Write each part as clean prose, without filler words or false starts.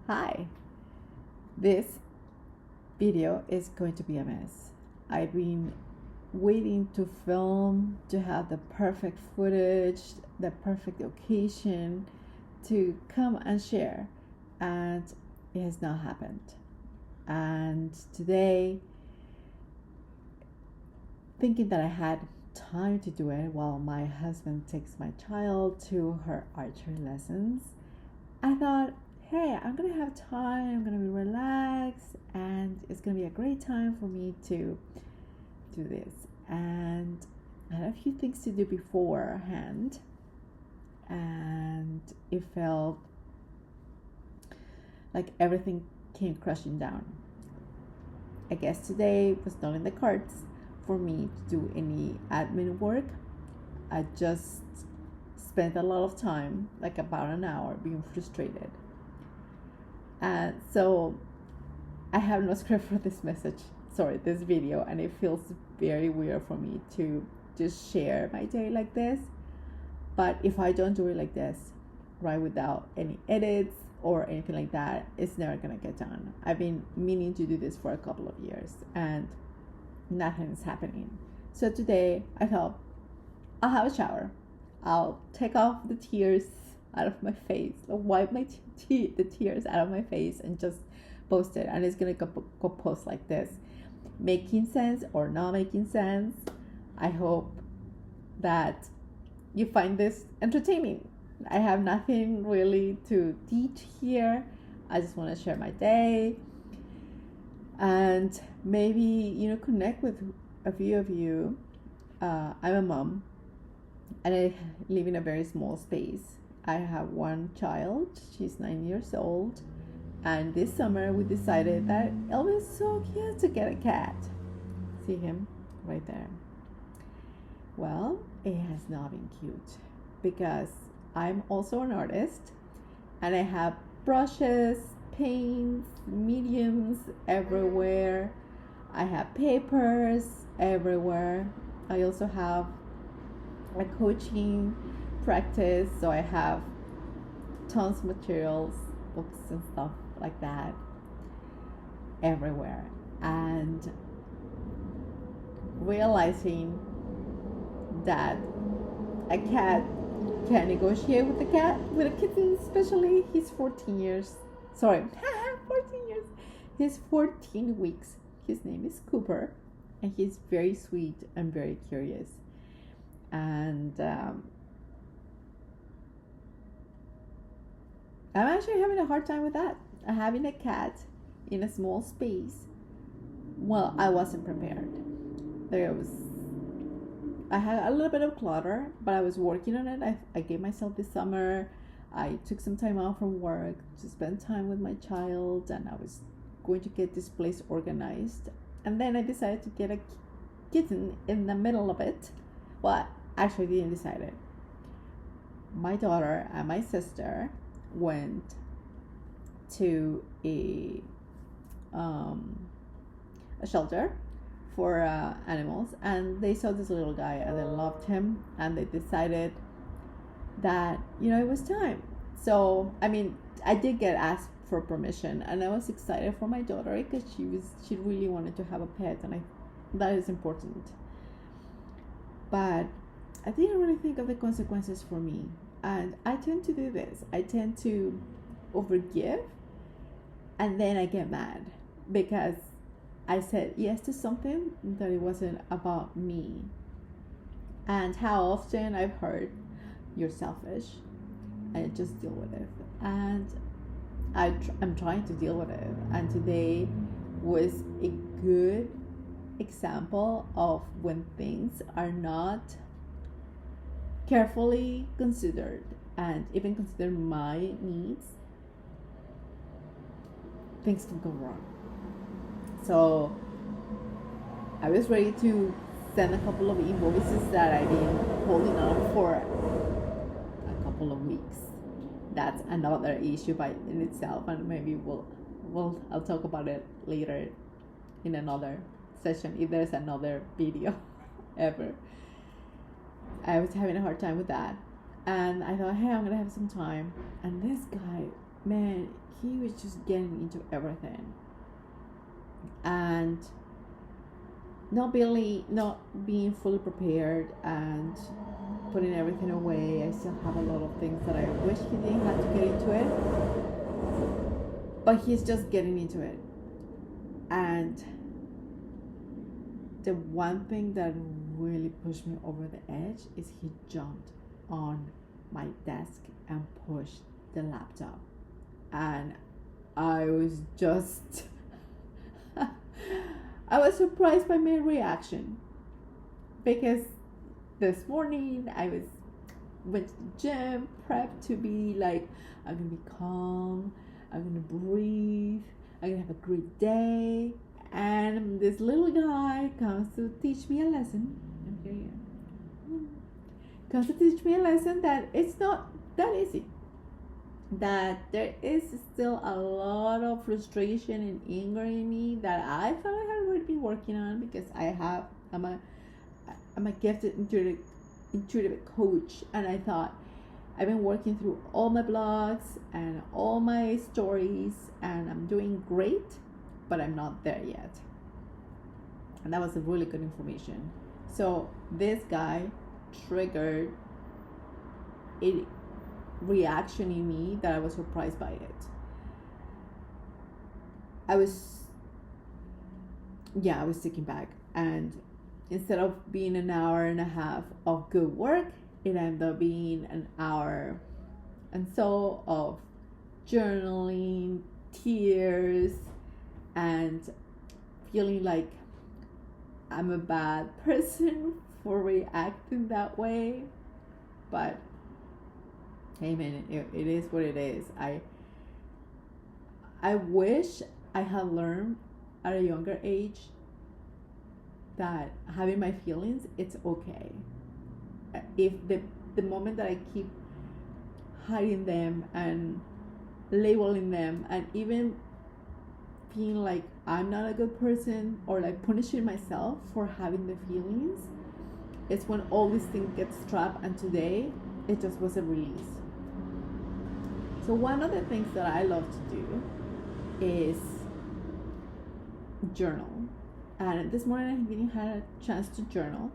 Hi, this video is going to be a mess. I've been waiting to film, to have the perfect footage, the perfect occasion to come and share, and it has not happened. And today, thinking that I had time to do it while my husband takes my child to her archery lessons, I thought, hey, I'm gonna have time, I'm gonna be relaxed, and it's gonna be a great time for me to do this. And I had a few things to do beforehand, and it felt like everything came crashing down. I guess today was not in the cards for me to do any admin work. I just spent a lot of time, like about an hour, being frustrated. And so I have no script for this this video, and it feels very weird for me to just share my day like this. But if I don't do it like this, right, without any edits or anything like that, it's never gonna get done. I've been meaning to do this for a couple of years, and nothing is happening. So today I thought I'll have a shower. I'll take off the tears out of my face, I'll wipe the tears out of my face, and just post it. And it's gonna go post like this, making sense or not making sense. I hope that you find this entertaining. I have nothing really to teach here. I just want to share my day and maybe connect with a few of you. I'm a mom, and I live in a very small space. I have one child. She's 9 years old, and this summer we decided that it'll be so cute to get a cat. See him right there? Well, it has not been cute because I'm also an artist, and I have brushes, paints, mediums everywhere. I have papers everywhere. I also have a coaching practice, so I have tons of materials, books and stuff like that everywhere. And realizing that a cat can negotiate with with a kitten, especially. He's 14 years. Sorry, 14 years. He's 14 weeks. His name is Cooper, and he's very sweet and very curious. And I'm actually having a hard time with that. Having a cat in a small space. Well, I wasn't prepared. I had a little bit of clutter, but I was working on it. I gave myself this summer. I took some time off from work to spend time with my child, and I was going to get this place organized. And then I decided to get a kitten in the middle of it. Well, actually, I didn't decide it. My daughter and my sister went to a shelter for animals, and they saw this little guy and they loved him, and they decided that it was time. So I did get asked for permission, and I was excited for my daughter because she really wanted to have a pet, and that is important. But I didn't really think of the consequences for me, and I tend to do this. I tend to overgive, and then I get mad because I said yes to something that it wasn't about me. And how often I've heard, you're selfish, and just deal with it. And I'm trying to deal with it. And today was a good example of when things are not carefully considered and even consider my needs, things can go wrong. So I was ready to send a couple of invoices that I've been holding on for a couple of weeks. That's another issue by in itself, and maybe I'll talk about it later in another session if there's another video ever. I was having a hard time with that, and I thought, hey, I'm gonna have some time, and this guy man, he was just getting into everything, and not being fully prepared and putting everything away. I still have a lot of things that I wish he didn't have to get into it, but he's just getting into it. And the one thing that really pushed me over the edge is he jumped on my desk and pushed the laptop, and I was just I was surprised by my reaction, because this morning I went to the gym, prepped to be like, I'm gonna be calm, I'm gonna breathe, I'm gonna have a great day, and this little guy comes to teach me a lesson. Okay, comes to teach me a lesson that it's not that easy, that there is still a lot of frustration and anger in me that I thought I had already been working on, because I'm a gifted intuitive coach, and I thought I've been working through all my blogs and all my stories, and I'm doing great, but I'm not there yet. And that was a really good information. So this guy triggered a reaction in me that I was surprised by it. I was taken back, and instead of being an hour and a half of good work, it ended up being an hour and so of journaling, tears, and feeling like I'm a bad person for reacting that way. But hey man, it is what it is. I wish I had learned at a younger age that having my feelings, it's okay. If the moment that I keep hiding them and labeling them, and even feeling like I'm not a good person, or like punishing myself for having the feelings, it's when all these things get trapped, and today it just was a release. So one of the things that I love to do is journal. And this morning I didn't have a chance to journal.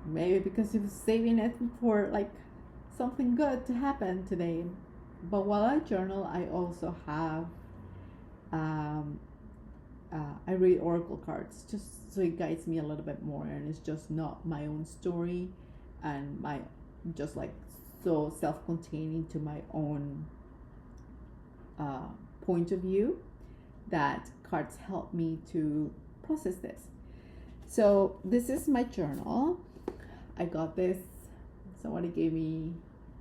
Maybe because I was saving it for like something good to happen today. But while I journal, I also have I read oracle cards, just so it guides me a little bit more, and it's just not my own story and my just like so self-containing to my own point of view, that cards help me to process this. So this is my journal. I got this, somebody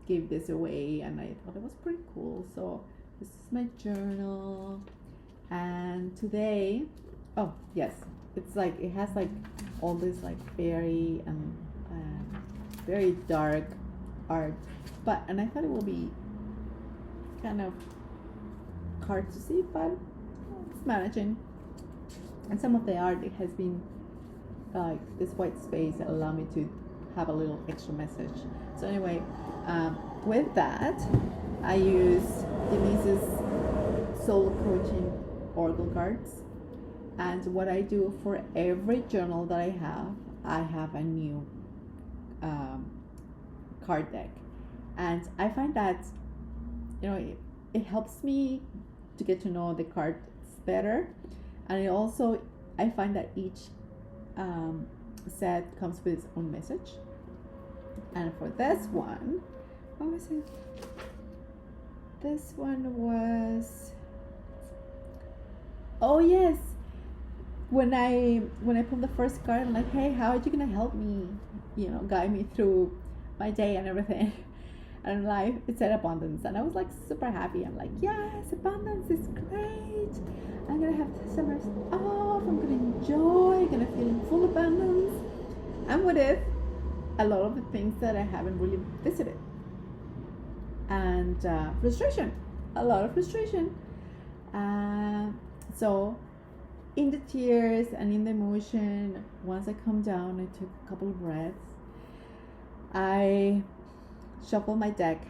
gave this away, and I thought it was pretty cool. So this is my journal, and today, oh yes, it's like it has like all this like fairy and very dark art, and I thought it will be kind of hard to see, but it's managing. And some of the art, it has been like this white space that allow me to have a little extra message. So anyway, with that, I use Denise's soul coaching oracle cards, and what I do for every journal that I have a new card deck, and I find that it helps me to get to know the cards better, and I find that each set comes with its own message. And for this one, what was it? This one was, oh yes, when I pulled the first card, I'm like, hey, how are you gonna help me, guide me through my day and everything? And life, it said abundance, and I was like super happy. I'm like, yes, abundance is great. I'm gonna have summers off. I'm gonna enjoy. I'm gonna feel in full abundance. And with it, a lot of the things that I haven't really visited, and frustration, a lot of frustration. So, in the tears and in the emotion, once I calmed down, I took a couple of breaths. I shuffled my deck,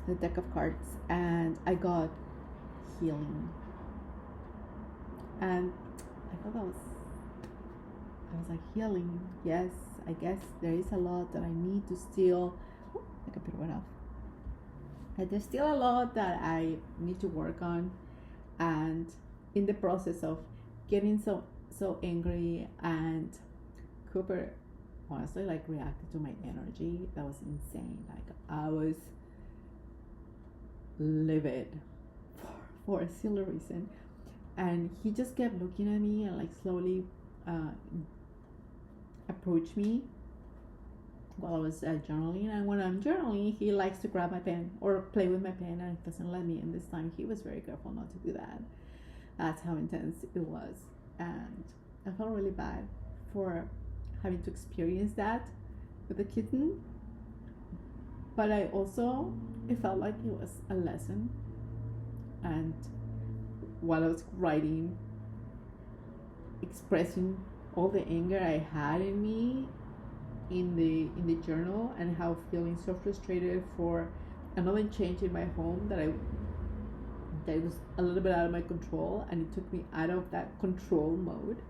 the deck of cards, and I got healing. And I thought I was like, healing, yes, I guess there is a lot that I need to still, my computer went off. And there's still a lot that I need to work on, and in the process of getting so angry, and Cooper honestly like reacted to my energy. That was insane. Like I was livid for a silly reason, and he just kept looking at me and like slowly approached me while I was journaling. And when I'm journaling, he likes to grab my pen or play with my pen, and it doesn't let me. And this time he was very careful not to do that. That's how intense it was, and I felt really bad for having to experience that with the kitten. But I also, it felt like it was a lesson. And while I was writing, expressing all the anger I had in me in the journal, and how feeling so frustrated for another change in my home that was a little bit out of my control, and it took me out of that control mode.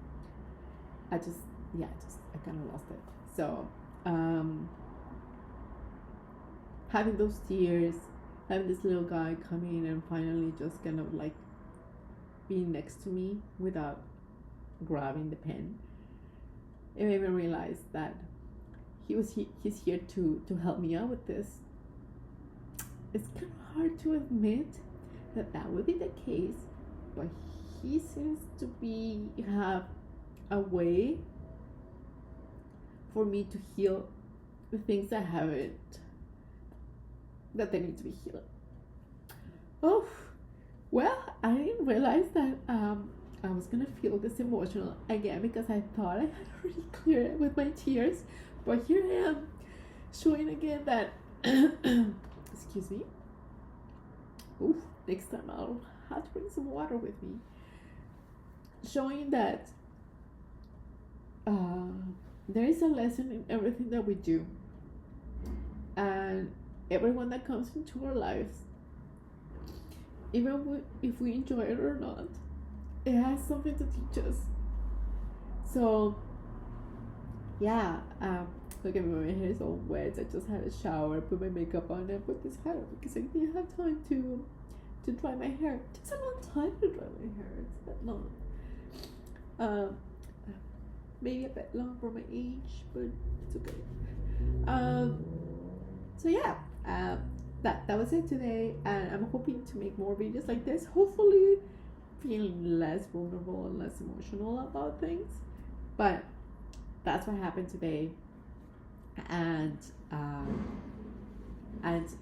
I kind of lost it. So having those tears, having this little guy come in and finally just kind of like being next to me without grabbing the pen, it made me realize that he's here to help me out with this. It's kind of hard to admit that would be the case, but he seems to have a way for me to heal the things that they need to be healed. Oh, well, I didn't realize that I was gonna feel this emotional again, because I thought I had already cleared it with my tears, but here I am showing again that excuse me. Oof, next time I'll have to bring some water with me. Showing that there is a lesson in everything that we do, and everyone that comes into our lives, even if we enjoy it or not, it has something to teach us. So yeah, look at me, my hair is all wet. I just had a shower, put my makeup on, and put this hat on because I didn't have time to dry my hair. It takes a long time to dry my hair. It's that long. Maybe a bit long for my age, but it's okay. So yeah, that was it today, and I'm hoping to make more videos like this, hopefully feeling less vulnerable and less emotional about things. But that's what happened today. And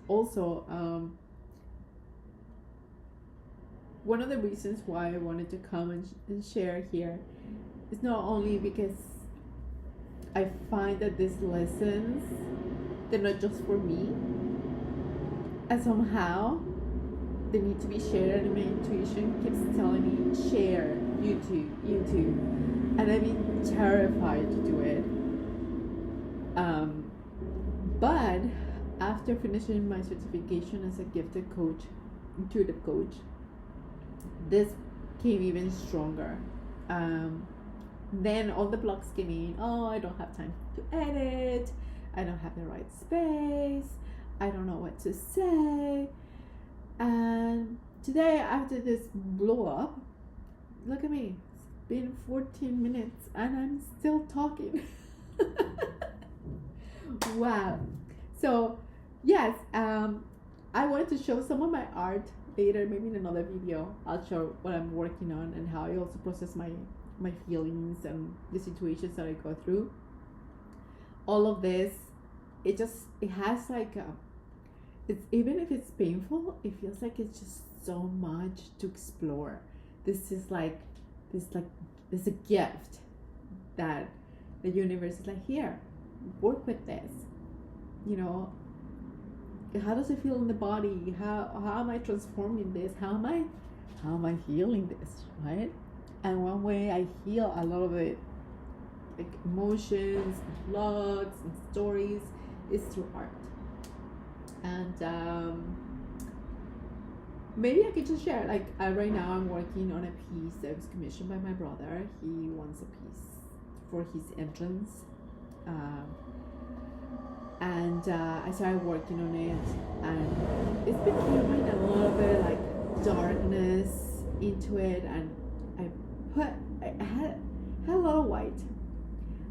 also one of the reasons why I wanted to come and share here is not only because I find that these lessons, they're not just for me, and somehow they need to be shared, and my intuition keeps telling me, share, you too, and I've been terrified to do it. But after finishing my certification as a gifted coach, intuitive coach, this came even stronger. Then all the blocks came in. Oh, I don't have time to edit. I don't have the right space. I don't know what to say. And today, after this blew up, look at me. It's been 14 minutes and I'm still talking. Wow. So, yes, I wanted to show some of my art later, maybe in another video. I'll show what I'm working on and how I also process my feelings and the situations that I go through. All of this, it has like it's, even if it's painful, it feels like it's just so much to explore. This is like there's a gift that the universe is like, here, work with this. You know, how does it feel in the body? How am I transforming this? How am I healing this, right? And one way I heal a lot of it, like emotions, blogs, and stories, is through art. And maybe I could just share. Like right now, I'm working on a piece that was commissioned by my brother. He wants a piece for his entrance, and I started working on it, and it's been bringing a little bit like darkness into it, and I had a lot of white.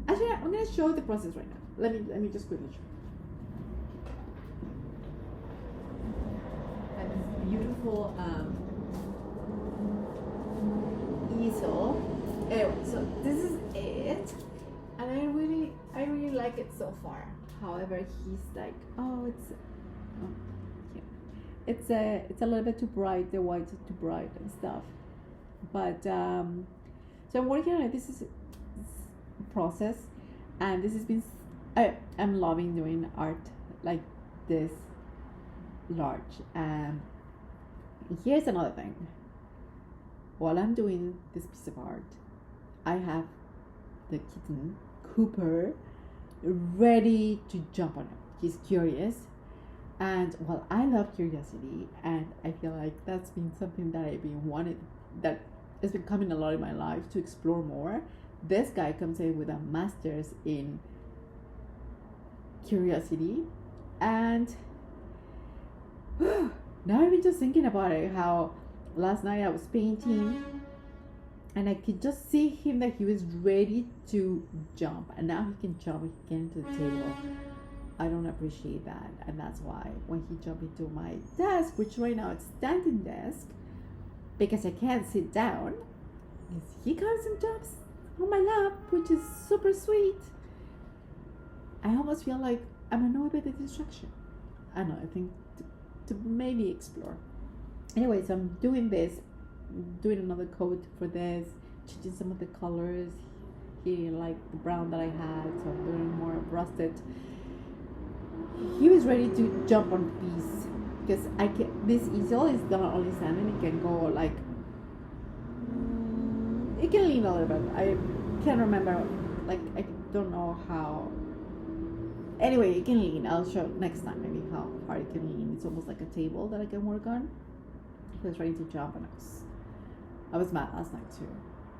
Actually, I'm gonna show the process right now. Let me just quickly show. I have this beautiful easel. Anyway, so this is it, and I really like it so far. However, he's like, it's a little bit too bright. The white is too bright and stuff. But so I'm working on it. This is a process, and this has been. I'm loving doing art like this large. Here's another thing. While I'm doing this piece of art, I have the kitten Cooper ready to jump on it. He's curious, and well, I love curiosity, and I feel like that's been something that I've been wanted, that has been coming a lot in my life to explore more. This guy comes in with a master's in curiosity, and now I've been just thinking about it, how last night I was painting and I could just see him that he was ready to jump, and now he can jump, he can get into the table. I don't appreciate that, and that's why when he jumped into my desk, which right now it's standing desk because I can't sit down, he comes and jumps on my lap, which is super sweet. I almost feel like I'm annoyed by the distraction. I don't know, I think to maybe explore. Anyway, so I'm doing this, doing another coat for this, changing some of the colors. He liked the brown that I had, so I'm doing more rusted. He was ready to jump on the piece because this easel is not only standing, it can go like, it can lean a little bit. I can't remember, like I don't know how. Anyway, it can lean. I'll show next time maybe how far it can lean. It's almost like a table that I can work on. He was ready to jump, and I was mad last night too.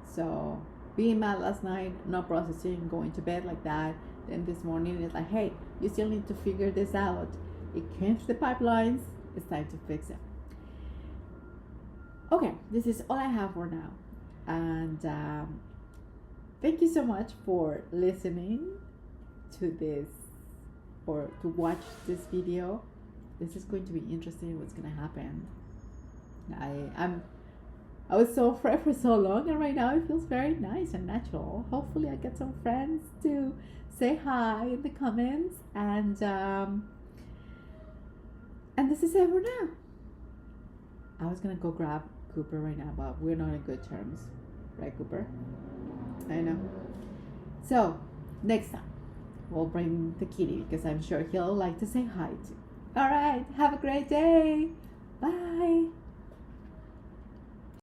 So being mad last night, not processing, going to bed like that. Then this morning it's like, hey, you still need to figure this out. It came through the pipelines. It's time to fix it. Okay, this is all I have for now. And thank you so much for listening to this, or to watch this video. This is going to be interesting. What's going to happen? I was so afraid for so long, and right now it feels very nice and natural. Hopefully I get some friends to say hi in the comments, and this is it for now. I was gonna go grab Cooper right now, but we're not in good terms, right, Cooper? I know. So next time we'll bring the kitty, because I'm sure he'll like to say hi too. All right, have a great day. Bye.